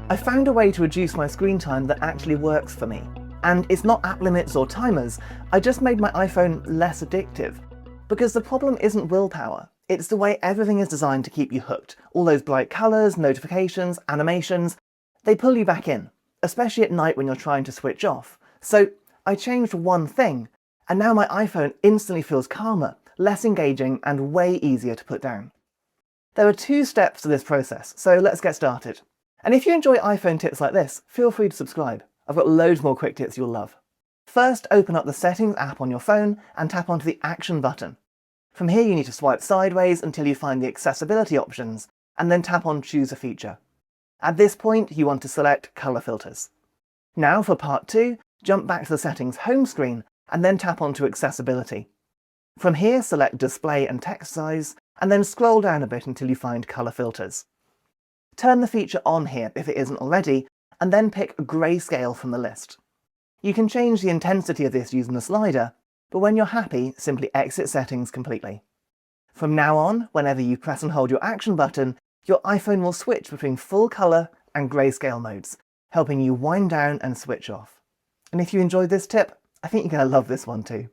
I found a way to reduce my screen time that actually works for me. And it's not app limits or timers, I just made my iPhone less addictive. Because the problem isn't willpower, it's the way everything is designed to keep you hooked. All those bright colours, notifications, animations, they pull you back in, especially at night when you're trying to switch off. So I changed one thing, and now my iPhone instantly feels calmer, less engaging, and way easier to put down. There are 2 steps to this process, so let's get started. And if you enjoy iPhone tips like this, feel free to subscribe. I've got loads more quick tips you'll love. First, open up the Settings app on your phone and tap onto the Action button. From here you need to swipe sideways until you find the accessibility options, and then tap on Choose a feature. At this point, you want to select Colour Filters. Now for part 2, jump back to the Settings home screen and then tap onto Accessibility. From here, select Display and Text Size, and then scroll down a bit until you find Colour Filters. Turn the feature on here if it isn't already, and then pick Grayscale from the list. You can change the intensity of this using the slider, but when you're happy, simply exit settings completely. From now on, whenever you press and hold your Action button, your iPhone will switch between full colour and grayscale modes, helping you wind down and switch off. And if you enjoyed this tip, I think you're going to love this one too.